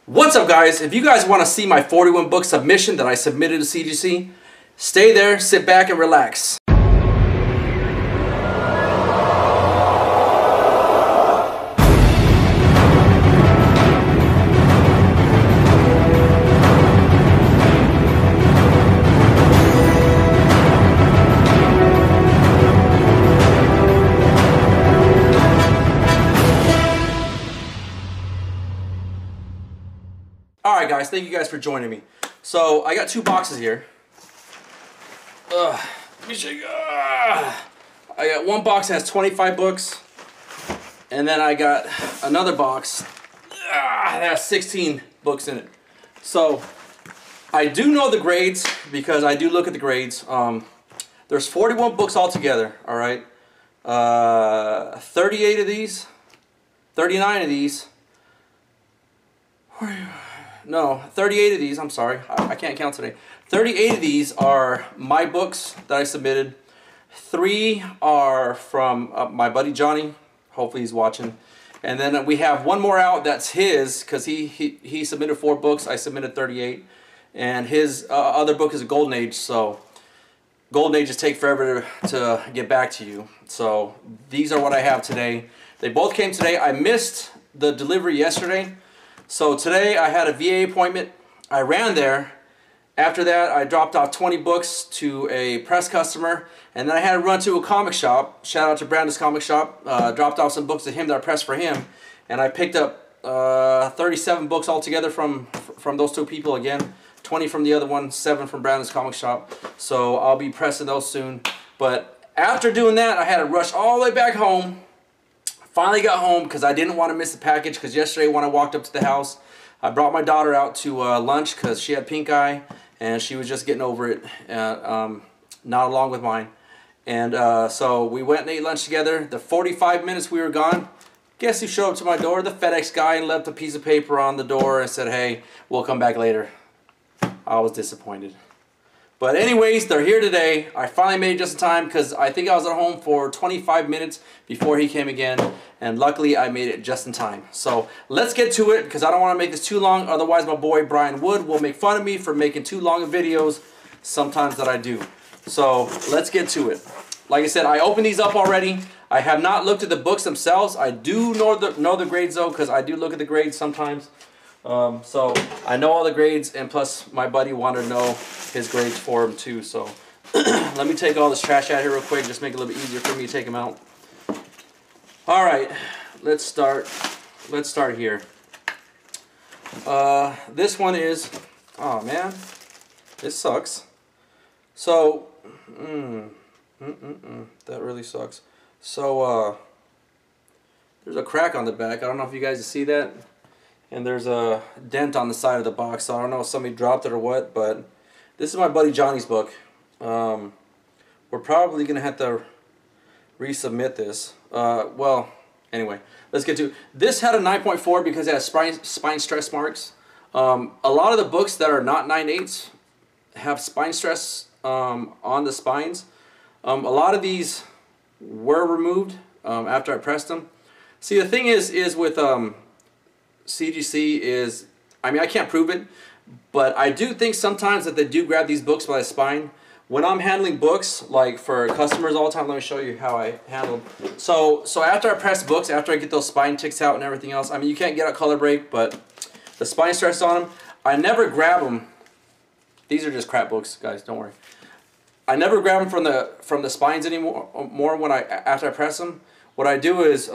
What's up, guys? If you guys want to see my 41 book submission that I submitted to CGC, stay there, sit back, and relax. Alright guys, thank you guys for joining me. So, I got two boxes here. Let me show you. I got one box that has 25 books. And then I got another box that has 16 books in it. So, I do know the grades because I do look at the grades. There's 41 books altogether, alright? 38 of these. 39 of these. No, 38 of these, I'm sorry, I can't count today. 38 of these are my books that I submitted. 3 are from my buddy Johnny, hopefully he's watching. And then we have one more out that's his, because he submitted 4 books, I submitted 38. And his other book is a Golden Age, so Golden Ages take forever to get back to you. So these are what I have today. They both came today. I missed the delivery yesterday. So today I had a VA appointment. I ran there. After that I dropped off 20 books to a press customer, and then I had to run to a comic shop. Shout out to Brandon's Comic Shop. Dropped off some books to him that I pressed for him, and I picked up 37 books altogether from those two people again. 20 from the other one, 7 from Brandon's Comic Shop. So I'll be pressing those soon. But after doing that, I had to rush all the way back home. Finally got home because I didn't want to miss the package, because yesterday when I walked up to the house, I brought my daughter out to lunch because she had pink eye and she was just getting over it, not along with mine. And so we went and ate lunch together. The 45 minutes we were gone, guess who showed up to my door? The FedEx guy, and left a piece of paper on the door and said, "Hey, we'll come back later." I was disappointed. But anyways, they're here today. I finally made it just in time because I think I was at home for 25 minutes before he came again. And luckily, I made it just in time. So let's get to it because I don't want to make this too long. Otherwise, my boy Brian Wood will make fun of me for making too long of videos sometimes that I do. So let's get to it. Like I said, I opened these up already. I have not looked at the books themselves. I do know the grades though, because I do look at the grades sometimes. So I know all the grades, and plus my buddy wanted to know his grades for him too. So let me take all this trash out here real quick, just make it a little bit easier for me to take them out. All right, let's start here. This one is, oh man, this sucks. So that really sucks. So there's a crack on the back. I don't know if you guys see that. And there's a dent on the side of the box, so I don't know if somebody dropped it or what, but this is my buddy Johnny's book. We're probably going to have to resubmit this. Well, anyway, let's get to it. This had a 9.4 because it has spine stress marks. A lot of the books that are not 9/8 have spine stress on the spines. A lot of these were removed after I pressed them. See, the thing is with CGC is, I mean, I can't prove it, but I do think sometimes that they do grab these books by the spine. When I'm handling books, like for customers all the time, let me show you how I handle them. So after I press books, after I get those spine ticks out and everything else, I mean, you can't get a color break, but the spine stress on them, I never grab them. These are just crap books, guys, don't worry. I never grab them from the spines anymore when after I press them. What I do is,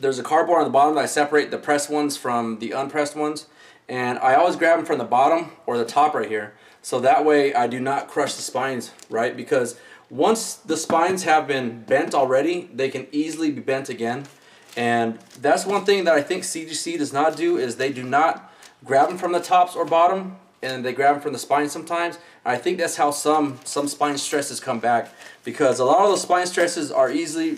there's a cardboard on the bottom that I separate the pressed ones from the unpressed ones, and I always grab them from the bottom or the top right here, so that way I do not crush the spines, right? Because once the spines have been bent already, they can easily be bent again, and that's one thing that I think CGC does not do, is they do not grab them from the tops or bottom, and they grab them from the spine sometimes. I think that's how some spine stresses come back, because a lot of those spine stresses are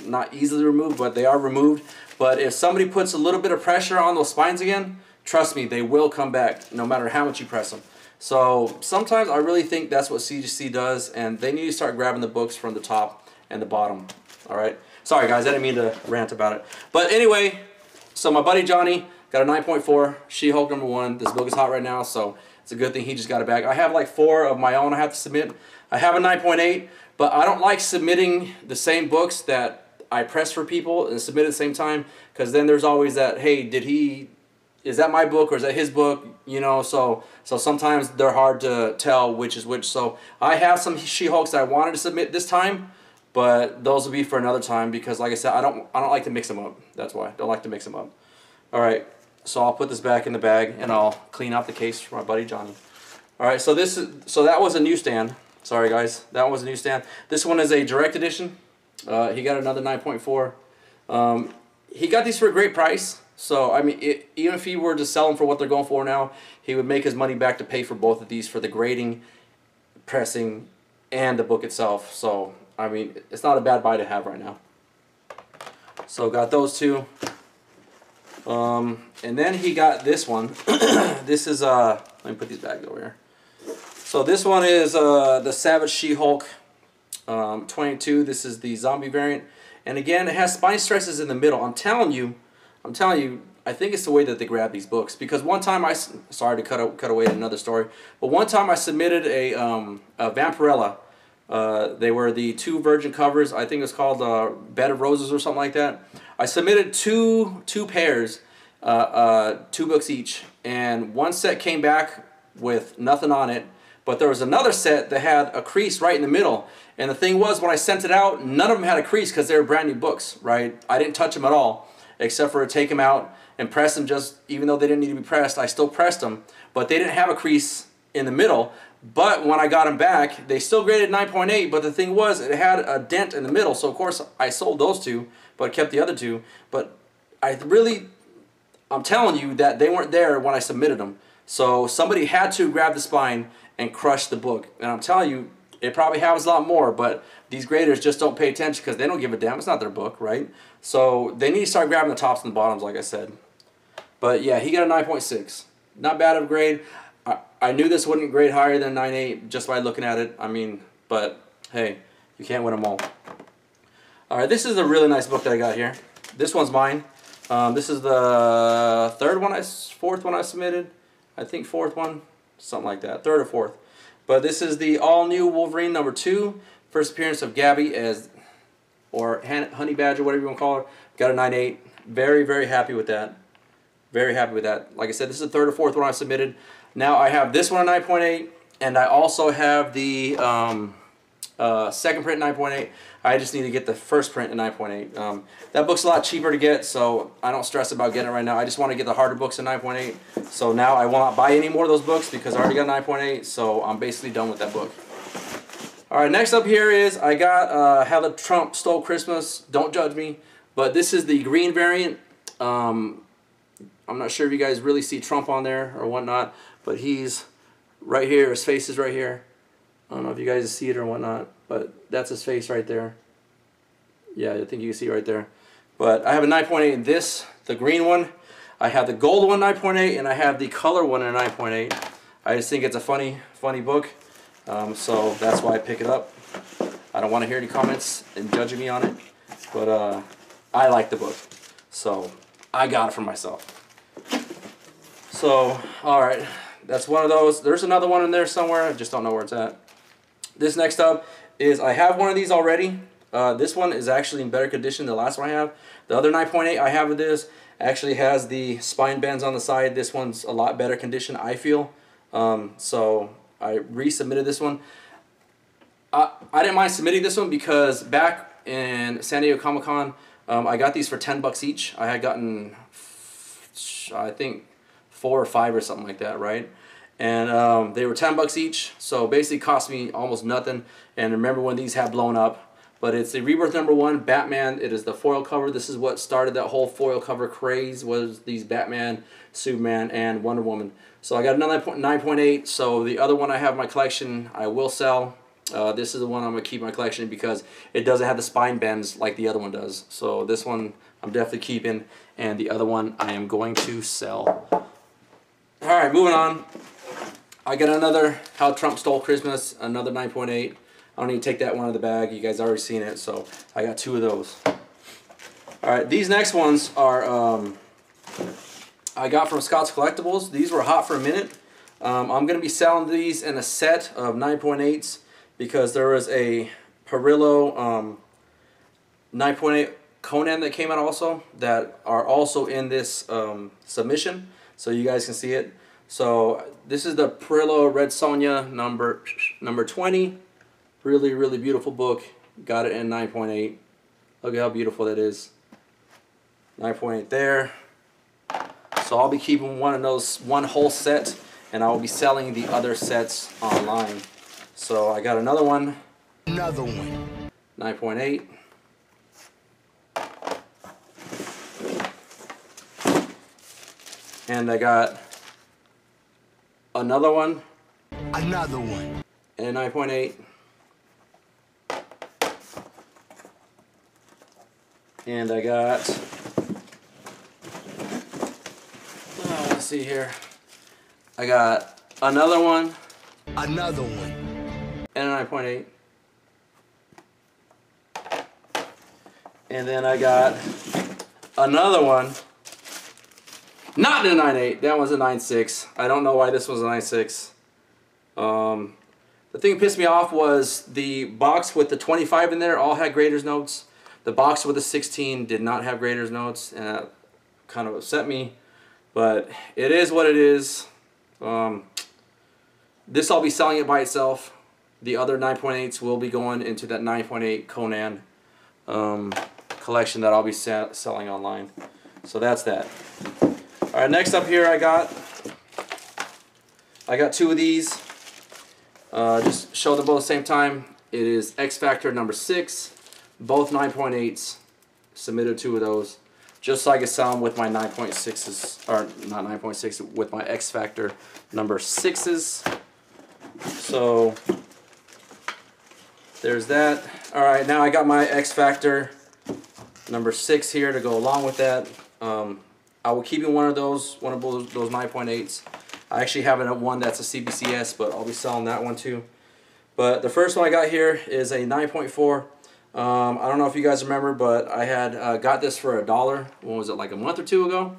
not easily removed, but they are removed. But if somebody puts a little bit of pressure on those spines again, trust me, they will come back no matter how much you press them. So sometimes I really think that's what CGC does, and they need to start grabbing the books from the top and the bottom. All right. Sorry guys, I didn't mean to rant about it. But anyway, so my buddy Johnny Got a 9.4, She-Hulk #1. This book is hot right now, so it's a good thing he just got it back. I have like 4 of my own I have to submit. I have a 9.8, but I don't like submitting the same books that I press for people and submit at the same time, because then there's always that, hey, is that my book or is that his book? You know, so sometimes they're hard to tell which is which. So I have some She-Hulks that I wanted to submit this time, but those will be for another time, because like I said, I don't like to mix them up. That's why I don't like to mix them up. All right, so I'll put this back in the bag and I'll clean out the case for my buddy Johnny. All right, so that was a newsstand. Sorry guys, that was a newsstand. This one is a direct edition. He got another 9.4. He got these for a great price. So I mean, even if he were to sell them for what they're going for now, he would make his money back to pay for both of these, for the grading, pressing, and the book itself. So I mean, it's not a bad buy to have right now. So got those two. And then he got this one. This is let me put these bags over here. So this one is the Savage She-Hulk 22. This is the zombie variant, and again, it has spine stresses in the middle. I'm telling you, I think it's the way that they grab these books, because one time sorry to cut away to another story, but one time I submitted a Vampirella. They were the 2 virgin covers. I think it's called Bed of Roses or something like that. I submitted two pairs, 2 books each, and one set came back with nothing on it, but there was another set that had a crease right in the middle. And the thing was, when I sent it out, none of them had a crease because they were brand new books, right? I didn't touch them at all, except for take them out and press them. Just even though they didn't need to be pressed, I still pressed them, but they didn't have a crease in the middle. But when I got them back, they still graded 9.8, but the thing was, it had a dent in the middle. So of course I sold those 2, but kept the other 2. But I'm telling you that they weren't there when I submitted them. So somebody had to grab the spine and crush the book. And I'm telling you, it probably happens a lot more, but these graders just don't pay attention because they don't give a damn. It's not their book, right? So they need to start grabbing the tops and the bottoms, like I said. But yeah, he got a 9.6. Not bad of a grade. I knew this wouldn't grade higher than 9.8 just by looking at it. I mean, but hey, you can't win them all. All right, this is a really nice book that I got here. This one's mine. This is the 4th one I submitted. I think 4th one, something like that, 3rd or 4th. But this is the all-new Wolverine #2, first appearance of Gabby or Honey Badger, whatever you want to call her. Got a 9.8. Very, very happy with that. Very happy with that. Like I said, this is the 3rd or 4th one I submitted. Now I have this one at 9.8, and I also have the second print 9.8. I just need to get the first print at 9.8. That book's a lot cheaper to get, so I don't stress about getting it right now. I just want to get the harder books at 9.8. So now I will not buy any more of those books because I already got 9.8, so I'm basically done with that book. Alright, next up here is I got How the Trump Stole Christmas. Don't judge me, but this is the green variant. I'm not sure if you guys really see Trump on there or whatnot, but he's right here. His face is right here. I don't know if you guys see it or whatnot, but that's his face right there. Yeah, I think you can see it right there. But I have a 9.8 in this, the green one. I have the gold one 9.8, and I have the color one at 9.8. I just think it's a funny book, so that's why I pick it up. I don't want to hear any comments and judging me on it, but I like the book, so I got it for myself. So, alright, that's one of those. There's another one in there somewhere, I just don't know where it's at. This next up is, I have one of these already. This one is actually in better condition than the last one I have. The other 9.8 I have of this actually has the spine bends on the side. This one's a lot better condition, I feel. So I resubmitted this one. I didn't mind submitting this one because back in San Diego Comic-Con, I got these for 10 bucks each. I had gotten, I think, 4 or 5 or something like that, right? And they were 10 bucks each, so basically cost me almost nothing. And remember when these had blown up. But it's the Rebirth #1 Batman. It is the foil cover. This is what started that whole foil cover craze, was these Batman, Superman, and Wonder Woman. So I got another 9.8. So the other one I have in my collection I will sell. This is the one I'm going to keep in my collection because it doesn't have the spine bends like the other one does. So this one I'm definitely keeping, and the other one I am going to sell. Alright, moving on. I got another How Trump Stole Christmas, another 9.8. I don't need to take that one out of the bag. You guys already seen it, so I got 2 of those. Alright, these next ones are I got from Scott's Collectibles. These were hot for a minute. I'm going to be selling these in a set of 9.8s because there was a Perillo 9.8 Conan that came out also that are also in this submission, so you guys can see it. So this is the Perillo Red Sonja number 20. Really, really beautiful book. Got it in 9.8. Look at how beautiful that is. 9.8 there. So I'll be keeping one whole set, and I will be selling the other sets online. So I got another one. 9.8. And I got another one. And a 9.8. And I got, let's see here. I got another one. And a 9.8. And then I got another one. Not a 9.8. That was a 9.6. I don't know why this was a 9.6. The thing that pissed me off was the box with the 25 in there all had graders notes. The box with the 16 did not have graders notes, and that kind of upset me. But it is what it is. This I'll be selling it by itself. The other 9.8s will be going into that 9.8 Conan collection that I'll be selling online. So that's that. All right, next up here I got two of these. Just show them both at the same time. It is X Factor number 6, both 9.8s. Submitted 2 of those, just so I can sell them with my 9.6s, or not 9.6, with my X Factor number 6s. So there's that. All right, now I got my X Factor number 6 here to go along with that. I will keep in one of those 9.8s. I actually have one that's a CBCS, but I'll be selling that one too. But the first one I got here is a 9.4. I don't know if you guys remember, but I had got this for $1. When was it, like a month or two ago?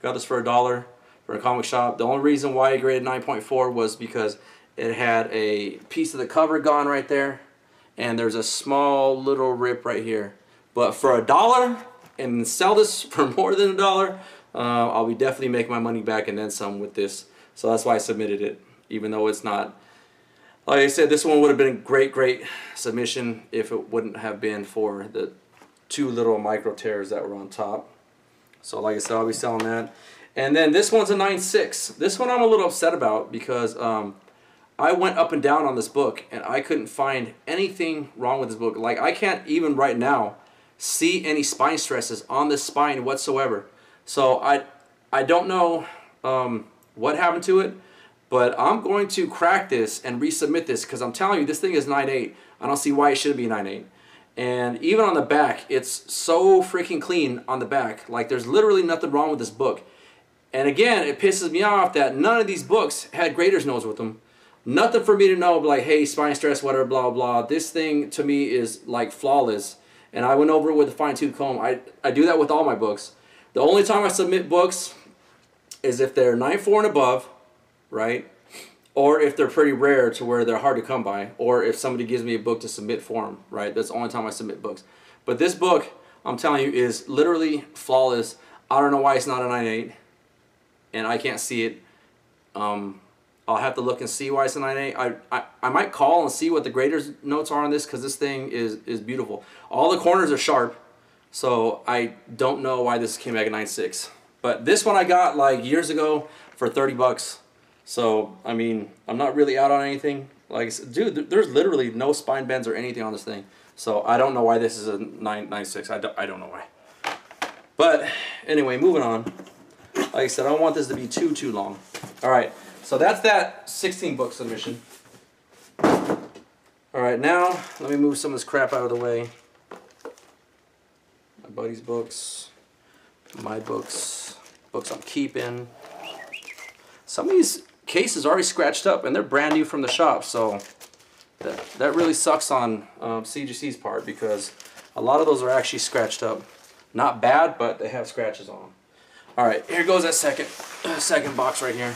Got this for $1 for a comic shop. The only reason why I graded 9.4 was because it had a piece of the cover gone right there, and there's a small little rip right here. But for $1 and sell this for more than $1, I'll be definitely making my money back and then some with this. So that's why I submitted it, even though it's not. Like I said, this one would have been a great submission if it wouldn't have been for the 2 little micro tears that were on top. So like I said, I'll be selling that. And then this one's a 9.6. This one I'm a little upset about because I went up and down on this book and I couldn't find anything wrong with this book. Like, I can't even right now see any spine stresses on this spine whatsoever. So I don't know what happened to it, but I'm going to crack this and resubmit this because I'm telling you, this thing is 9.8. I don't see why it should be 9.8. And even on the back, it's so freaking clean on the back. Like, there's literally nothing wrong with this book. And again, it pisses me off that none of these books had graders notes with them. Nothing for me to know, like, hey, spine stress, whatever, blah, blah. This thing, to me, is, like, flawless. And I went over it with a fine-tooth comb. I do that with all my books. The only time I submit books is if they're 9.4 and above, right? Or if they're pretty rare to where they're hard to come by. Or if somebody gives me a book to submit for them, right? That's the only time I submit books. But this book, I'm telling you, is literally flawless. I don't know why it's not a 9.8. And I can't see it. I'll have to look and see why it's a 9.8. I might call and see what the graders notes are on this because this thing is beautiful. All the corners are sharp. So I don't know why this came back at 9.6. But this one I got like years ago for 30 bucks. So, I mean, I'm not really out on anything. Like I said, dude, there's literally no spine bends or anything on this thing. So I don't know why this is a 9.6. I don't know why. But anyway, moving on. Like I said, I don't want this to be too long. All right, so that's that 16 book submission. All right, now let me move some of this crap out of the way. My buddy's books, my books, books I'm keeping. Some of these cases are already scratched up and they're brand new from the shop, so that really sucks on CGC's part because a lot of those are actually scratched up. Not bad, but they have scratches on them. All right, here goes that second box right here.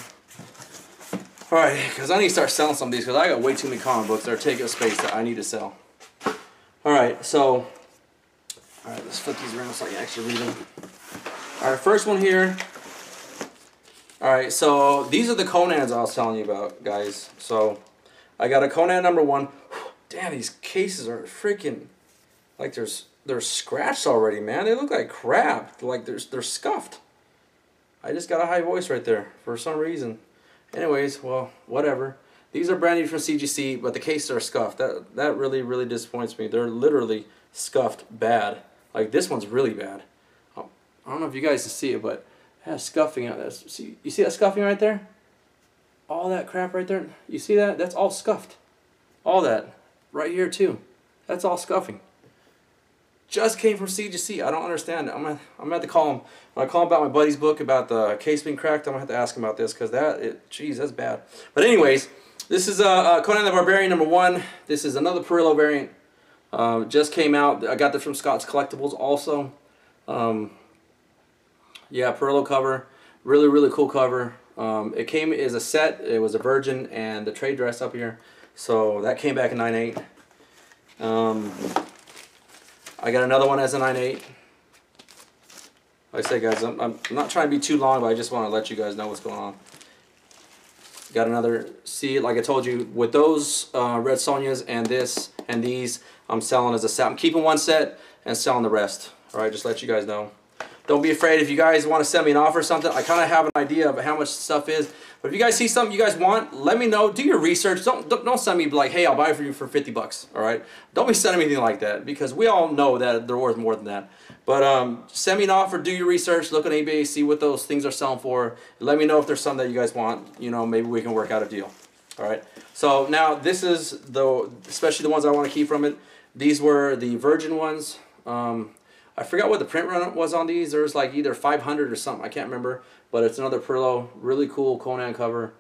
All right, because I need to start selling some of these because I got way too many comic books that are taking up space that I need to sell. All right, so, all right, let's flip these around so I can actually read them. All right, first one here. All right, so these are the Conans I was telling you about, guys. So I got a Conan #1. Damn, these cases are freaking, like they're scratched already, man. They look like crap. Like they're scuffed. I just got a high voice right there for some reason. Anyways, well, whatever. These are brand new from CGC, but the cases are scuffed. That really disappoints me. They're literally scuffed bad. Like this one's really bad. I don't know if you guys can see it, but it has scuffing out there. You see that scuffing right there? All that crap right there. You see that? That's all scuffed. All that right here too. That's all scuffing. Just came from CGC. I don't understand it. I'm gonna have to call him. When I call him about my buddy's book about the case being cracked, I'm gonna have to ask him about this because geez, that's bad. But anyways, this is Conan the Barbarian #1. This is another Perillo variant. Just came out. I got this from Scott's Collectibles also. Yeah, Perillo cover. Really cool cover. It came as a set. It was a Virgin and the trade dress up here. So that came back in 9.8. I got another one as a 9.8. Like I say, guys, I'm not trying to be too long, but I just want to let you guys know what's going on. Got another, see, like I told you, with those Red Sonjas and this and these, I'm selling as a set. I'm keeping one set and selling the rest. All right, just let you guys know. Don't be afraid if you guys want to send me an offer or something. I kind of have an idea of how much stuff is. But if you guys see something you guys want, let me know. Do your research. Don't send me like, hey, I'll buy it for you for 50 bucks. All right? Don't be sending me anything like that because we all know that they're worth more than that. But send me an offer. Do your research. Look on eBay. See what those things are selling for. Let me know if there's something that you guys want. You know, maybe we can work out a deal. All right? So now this is especially the ones I want to keep from it. These were the Virgin ones. I forgot what the print run was on these. There was like either 500 or something. I can't remember. But it's another Perillo. Really cool Conan cover.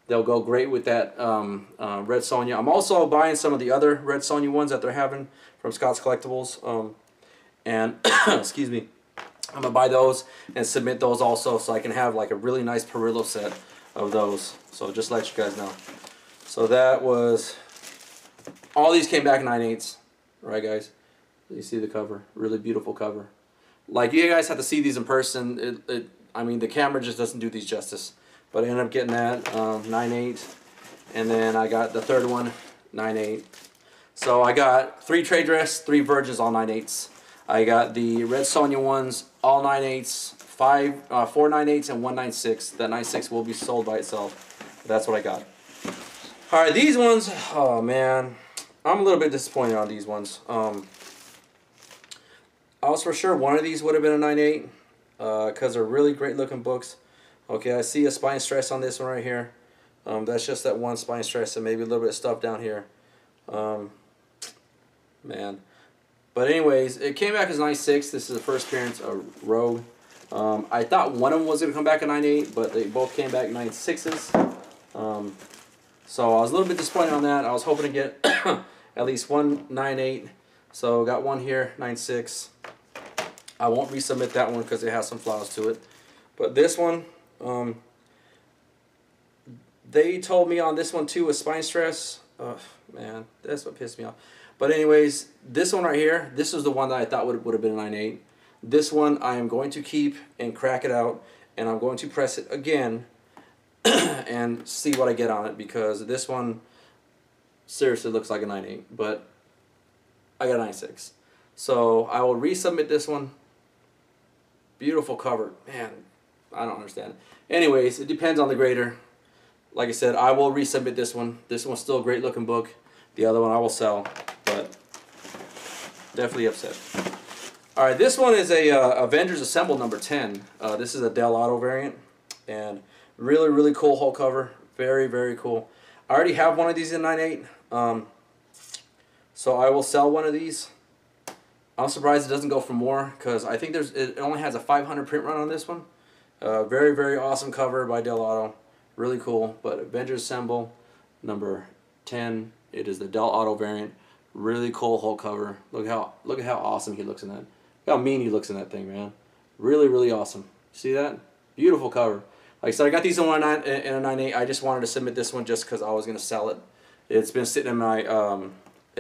They'll go great with that Red Sonja. I'm also buying some of the other Red Sonja ones that they're having from Scott's Collectibles. And, excuse me, I'm going to buy those and submit those also so I can have like a really nice Perillo set of those. So just let you guys know. So that was, all these came back in 9/8. Right, guys? You see the cover, really beautiful cover. Like you guys have to see these in person. I mean, the camera just doesn't do these justice. But I ended up getting that 9.8, and then I got the third one 9.8. So I got 3 trade dress, 3 Virgins, all 9.8s. I got the Red Sonja ones, all 9.8s, 4 9.8s, and 1 9.6. That 9.6 will be sold by itself. That's what I got. All right, these ones. Oh man, I'm a little bit disappointed on these ones. I was for sure one of these would have been a 9.8 because they're really great looking books. Okay, I see a spine stress on this one right here. That's just that one spine stress and maybe a little bit of stuff down here. Man. But anyways, it came back as 9.6. This is the first appearance of Rogue. I thought one of them was going to come back at 9.8, but they both came back 9.6s. So I was a little bit disappointed on that. I was hoping to get at least one 9.8. So got one here, 9.6. I won't resubmit that one because it has some flaws to it. But this one, they told me on this one too with spine stress. Oh, man, that's what pissed me off. But anyways, this one right here, this is the one that I thought would have been a 9.8. This one I am going to keep and crack it out, and I'm going to press it again and see what I get on it because this one seriously looks like a 9.8, but I got a 9.6. So I will resubmit this one. Beautiful cover. Man, I don't understand. Anyways, it depends on the grader. Like I said, I will resubmit this one. This one's still a great looking book. The other one I will sell, but definitely upset. Alright, this one is a Avengers Assemble number 10. This is a Del Auto variant. And really cool whole cover. Very cool. I already have one of these in 9.8. So I will sell one of these. I'm surprised it doesn't go for more because I think it only has a 500 print run on this one. Very awesome cover by Del Auto. Really cool. But Avengers Assemble number 10. It is the Del Auto variant. Really cool whole cover. Look at how awesome he looks in that. Look how mean he looks in that thing, man. Really awesome. See that? Beautiful cover. Like I said, I got these in a 9.8. I just wanted to submit this one just because I was gonna sell it. It's been sitting in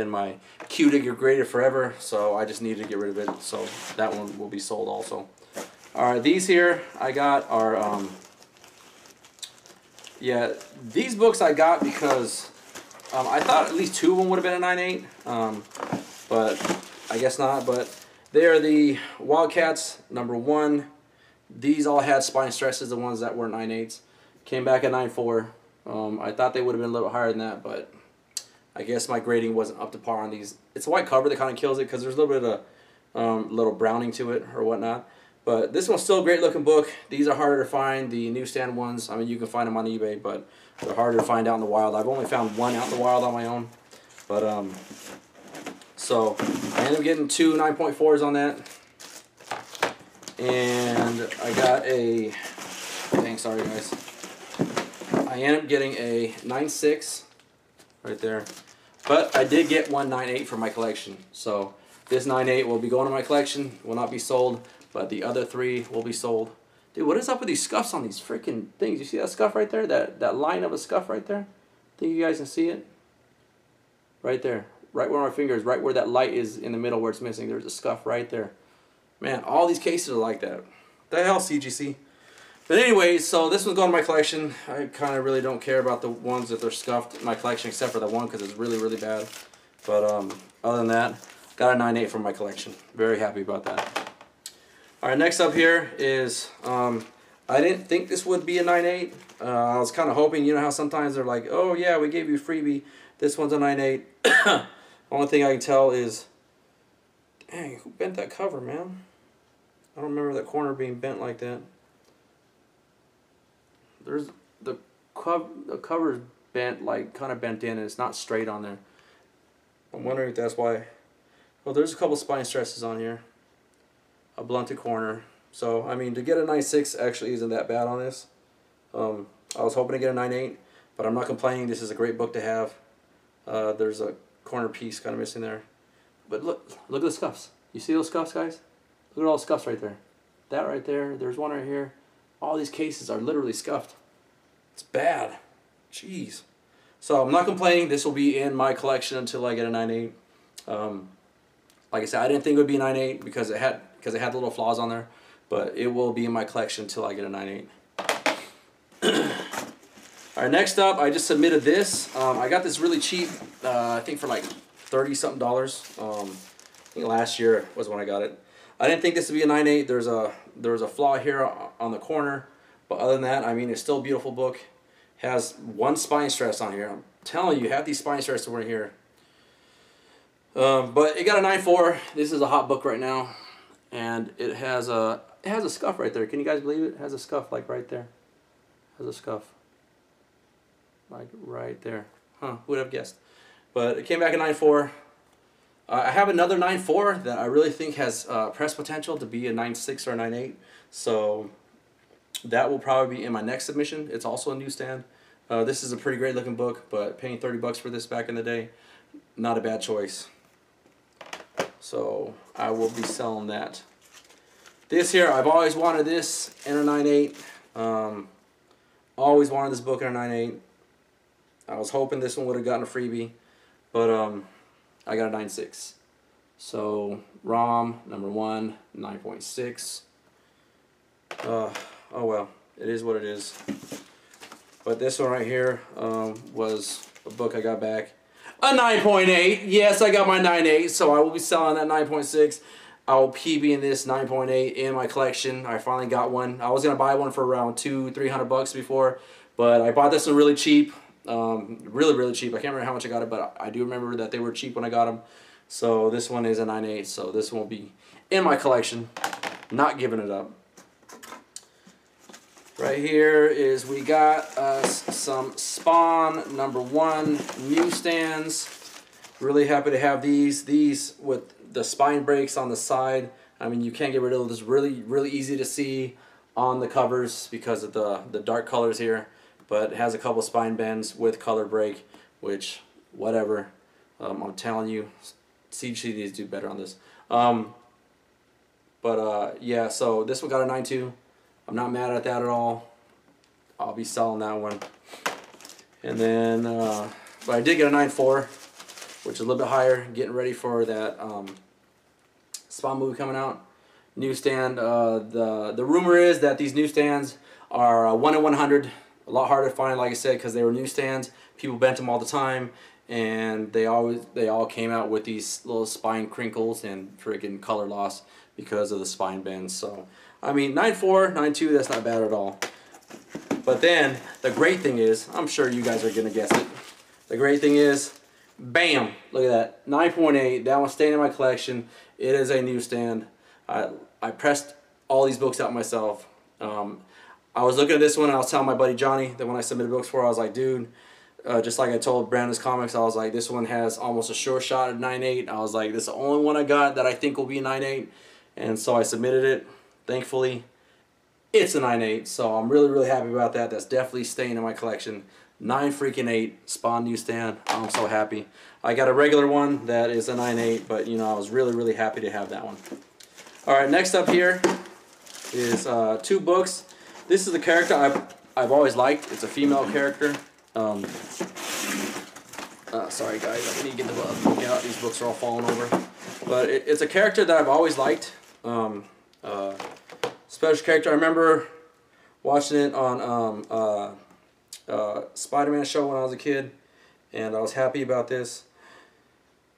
my queue to get graded forever, so I just needed to get rid of it. So that one will be sold also. All right, these here I got are yeah, these books I got because I thought at least 2 of them would have been a 9.8, but I guess not. But they are the Wildcats #1. These all had spine stresses, the ones that were 9.8s. Came back at 9.4. I thought they would have been a little higher than that, but I guess my grading wasn't up to par on these. It's a white cover that kind of kills it because there's a little bit of little browning to it or whatnot. But this one's still a great looking book. These are harder to find. The newsstand ones, I mean, you can find them on eBay, but they're harder to find out in the wild. I've only found one out in the wild on my own. But so I ended up getting 2 9.4s on that. And I got a, dang, sorry guys. I ended up getting a 9.6 right there. But I did get one 9.8 for my collection. So this 9.8 will be going to my collection, will not be sold, but the other 3 will be sold. Dude, what is up with these scuffs on these freaking things? You see that scuff right there? That line of a scuff right there? Think you guys can see it? Right there. Right where my finger is, right where that light is in the middle where it's missing. There's a scuff right there. Man, all these cases are like that. The hell, CGC? But anyways, so this one's going to my collection. I kind of really don't care about the ones that they're scuffed in my collection, except for the one because it's really, really bad. But other than that, got a 9.8 from my collection. Very happy about that. All right, next up here is, I didn't think this would be a 9.8. I was kind of hoping, you know how sometimes they're like, oh yeah, we gave you a freebie. This one's a 9.8. Only thing I can tell is, dang, who bent that cover, man? I don't remember that corner being bent like that. There's the cover's bent, like kind of bent in, and it's not straight on there. I'm wondering if that's why. Well, there's a couple spine stresses on here. A blunted corner. So I mean, to get a 9.6 actually isn't that bad on this. I was hoping to get a 9.8, but I'm not complaining. This is a great book to have. There's a corner piece kind of missing there. But look at the scuffs. You see those scuffs, guys? Look at all the scuffs right there. That right there. There's one right here. All these cases are literally scuffed. It's bad. Jeez. So I'm not complaining. This will be in my collection until I get a 9.8. Like I said, I didn't think it would be a 9.8 because it had little flaws on there, but it will be in my collection until I get a 9.8. All right, next up, I just submitted this. I got this really cheap. I think for like $30-something. I think last year was when I got it. I didn't think this would be a 9.8. There's a flaw here on the corner, but other than that, I mean, it's still a beautiful book. Has one spine stress on here. I'm telling you, have these spine stresses over here. But it got a 9.4. This is a hot book right now, and it has a scuff right there. Can you guys believe it? It has a scuff like right there. It has a scuff like right there. Huh? Who would have guessed? But it came back at 9.4. I have another 9.4 that I really think has press potential to be a 9.6 or a 9.8. So that will probably be in my next submission. It's also a newsstand. This is a pretty great looking book, but paying $30 for this back in the day, not a bad choice. So I will be selling that. This here, I've always wanted this in a 9.8. Always wanted this book in a 9.8. I was hoping this one would have gotten a freebie, but I got a 9.6. So ROM #1, 9.6. Oh well, it is what it is. But this one right here was a book I got back. A 9.8. Yes, I got my 9.8, so I will be selling that 9.6. I will PB in this 9.8 in my collection. I finally got one. I was gonna buy one for around $200-300 before, but I bought this one really cheap. Really cheap. I can't remember how much I got it, but I do remember that they were cheap when I got them. So this one is a 9.8, so this one will be in my collection. Not giving it up. Right here is we got us some Spawn #1 newsstands. Really happy to have these. These with the spine breaks on the side. I mean, you can't get rid of this. Really easy to see on the covers because of the dark colors here. But it has a couple spine bends with color break, which, whatever. I'm telling you, CG needs to do better on this. Yeah, so this one got a 9.2. I'm not mad at that at all. I'll be selling that one. And then, but I did get a 9.4, which is a little bit higher, getting ready for that Spawn movie coming out. Newsstand, the rumor is that these newsstands are 1 in 100, a lot harder to find, like I said, because they were newsstands. People bent them all the time, and they all came out with these little spine crinkles and freaking color loss because of the spine bends. So, I mean, 9.4, 9.2, that's not bad at all. But then, the great thing is, I'm sure you guys are going to guess it. The great thing is, bam! Look at that. 9.8. That one's staying in my collection. It is a newsstand. I pressed all these books out myself. I was looking at this one and I was telling my buddy Johnny that when I submitted books for, I was like, dude, just like I told Brandon's Comics, I was like, this one has almost a sure shot at 9.8. I was like, this is the only one I got that I think will be a 9.8. And so I submitted it. Thankfully, it's a 9.8, so I'm really, really happy about that. That's definitely staying in my collection. 9.8 Spawn newsstand. I'm so happy. I got a regular one that is a 9.8, but you know, I was really, really happy to have that one. All right, next up here is 2 books. This is a character I've always liked. It's a female character. Sorry guys, I need to get the book out. These books are all falling over. But it's a character that I've always liked. Special character. I remember watching it on Spider-Man show when I was a kid, and I was happy about this.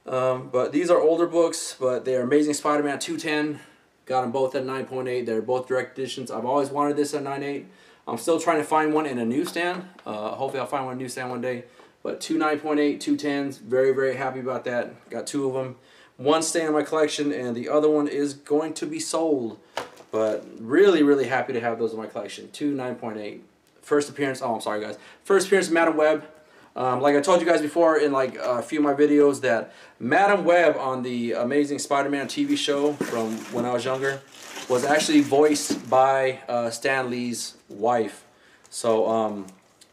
But these are older books, but they are Amazing Spider-Man 210. Got them both at 9.8. They're both direct editions. I've always wanted this at 9.8. I'm still trying to find one in a newsstand. Hopefully I'll find one in a newsstand one day. But 2 9.8, 2 10s. Very, very happy about that. Got 2 of them. One staying in my collection, and the other one is going to be sold. But really, really happy to have those in my collection. 2 9.8. First appearance, oh I'm sorry guys. First appearance of Madam Web. Like I told you guys before in like a few of my videos that Madam Web on the Amazing Spider-Man TV show from when I was younger was actually voiced by Stan Lee's wife. So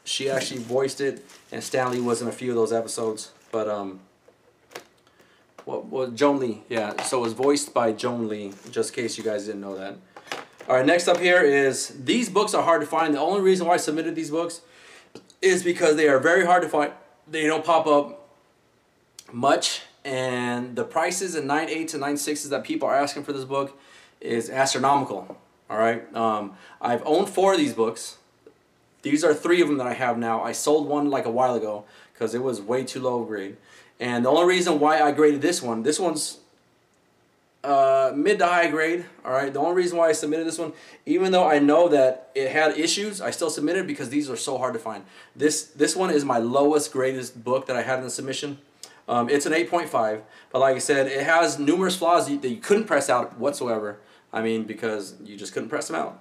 she actually voiced it, and Stan Lee was in a few of those episodes. But what was Joan Lee? Yeah, so it was voiced by Joan Lee, just in case you guys didn't know that. Alright, next up here is, these books are hard to find. The only reason why I submitted these books is because they are very hard to find. They don't pop up much, and the prices in 9.8s and 9.6s that people are asking for this book is astronomical. Alright, I've owned 4 of these books. These are 3 of them that I have now. I sold one like a while ago because it was way too low grade. And the only reason why I graded this one's mid to high grade. Alright, the only reason why I submitted this one, even though I know that it had issues, I still submitted because these are so hard to find. This one is my lowest graded book that I had in the submission. It's an 8.5, but like I said, it has numerous flaws that you couldn't press out whatsoever. I mean, because you just couldn't press them out.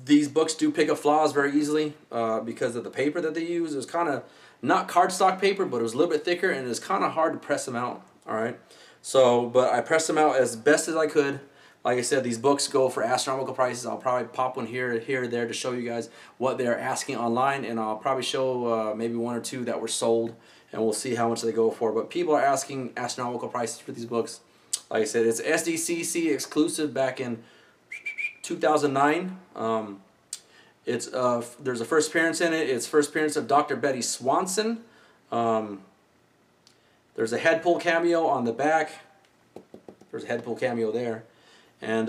These books do pick up flaws very easily because of the paper that they use. It was kind of not cardstock paper, but it was a little bit thicker, and it's kind of hard to press them out. Alright, so, but I pressed them out as best as I could. Like I said, these books go for astronomical prices. I'll probably pop one here or there to show you guys what they're asking online, and I'll probably show maybe 1 or 2 that were sold, and we'll see how much they go for. But people are asking astronomical prices for these books. Like I said, it's SDCC exclusive back in 2009. There's a first appearance in it. It's first appearance of Dr. Betty Swanson. There's a head pull cameo on the back. There's a head pull cameo there. And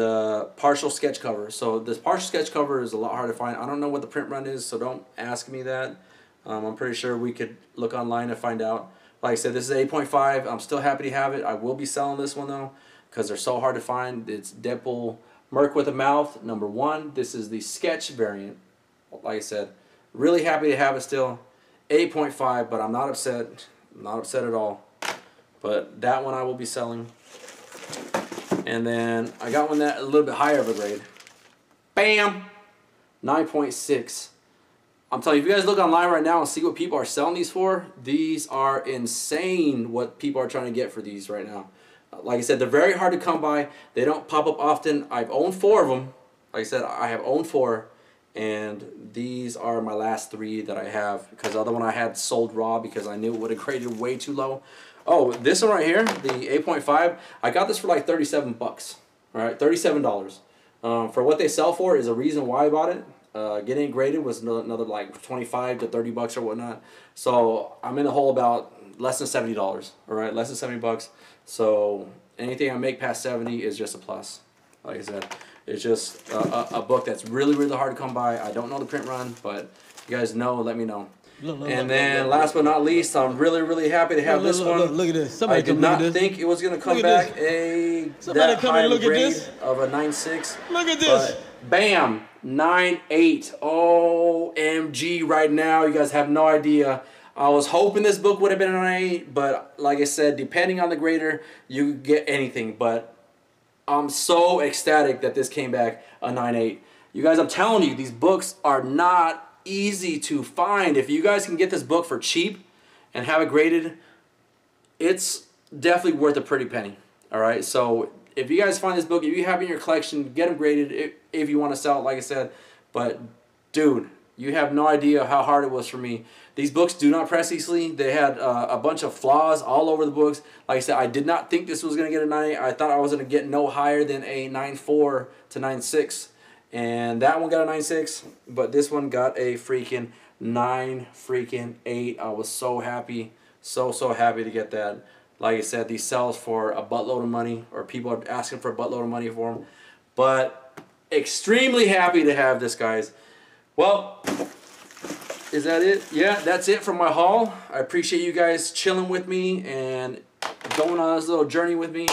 partial sketch cover. So this partial sketch cover is a lot hard to find. I don't know what the print run is, so don't ask me that. I'm pretty sure we could look online and find out. Like I said, this is 8.5. I'm still happy to have it. I will be selling this one though, because they're so hard to find. It's Deadpool Merc with a Mouth, #1. This is the sketch variant. Like I said, really happy to have it still. 8.5, but I'm not upset. I'm not upset at all. But that one I will be selling. And then I got one that a little bit higher of a grade. Bam! 9.6. I'm telling you, if you guys look online right now and see what people are selling these for, these are insane what people are trying to get for these right now. Like I said, they're very hard to come by. They don't pop up often. I've owned 4 of them. Like I said, I have owned 4. And these are my last 3 that I have, because the other one I had sold raw because I knew it would have graded way too low. Oh, this one right here, the 8.5, I got this for like 37 bucks. All right, $37. For what they sell for is a reason why I bought it. Getting it graded was another like 25 to 30 bucks or whatnot. So I'm in the hole about less than $70. All right, less than 70 bucks. So anything I make past 70 is just a plus. Like I said, it's just a book that's really, really hard to come by. I don't know the print run, but if you guys know, let me know. And then last but not least, I'm really, really happy to have this one. Look at this. I did not think it was going to come back that high of a grade of a 9.6. Look at this. But bam, 9.8. OMG right now. You guys have no idea. I was hoping this book would have been an 9.8, but like I said, depending on the grader, you could get anything. But I'm so ecstatic that this came back a 9.8. You guys, I'm telling you, these books are not easy to find. If you guys can get this book for cheap and have it graded, it's definitely worth a pretty penny. All right, so if you guys find this book, if you have it in your collection, get them graded if you want to sell it, like I said. But dude, you have no idea how hard it was for me. These books do not press easily. They had a bunch of flaws all over the books. Like I said, I did not think this was going to get a 9.8. I thought I was going to get no higher than a 9.4 to 9.6. And that one got a 9.6, but this one got a freaking 9.8. I was so happy, so happy to get that. Like I said, these sells for a buttload of money, or people are asking for a buttload of money for them. But extremely happy to have this, guys. Well, is that it? Yeah, that's it from my haul. I appreciate you guys chilling with me and going on this little journey with me.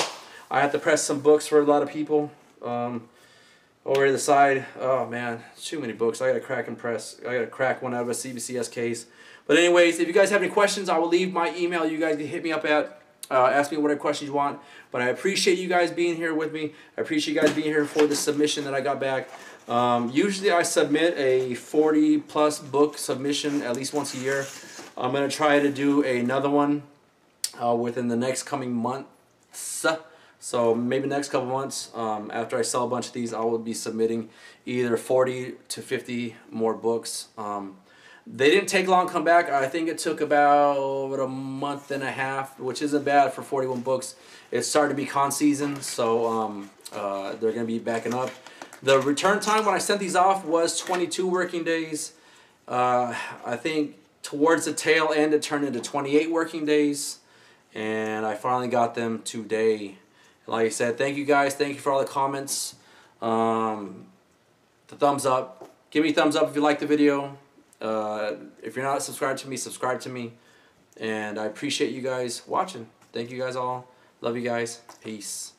I have to press some books for a lot of people. Over to the side, oh man, too many books. I gotta crack and press. I gotta crack one out of a CBCS case. But anyways, if you guys have any questions, I will leave my email. You guys can hit me up at. Ask me whatever questions you want. But I appreciate you guys being here with me. I appreciate you guys being here for the submission that I got back. Usually I submit a 40+ book submission at least once a year. I'm gonna try to do another one within the next coming months. So maybe next couple months, after I sell a bunch of these, I will be submitting either 40 to 50 more books. They didn't take long to come back. I think it took about a month and a half, which isn't bad for 41 books. It started to be con season, so they're going to be backing up. The return time when I sent these off was 22 working days. I think towards the tail end it turned into 28 working days, and I finally got them today. Like I said, thank you guys. Thank you for all the comments. The thumbs up. Give me a thumbs up if you like the video. If you're not subscribed to me, subscribe to me. And I appreciate you guys watching. Thank you guys all. Love you guys. Peace.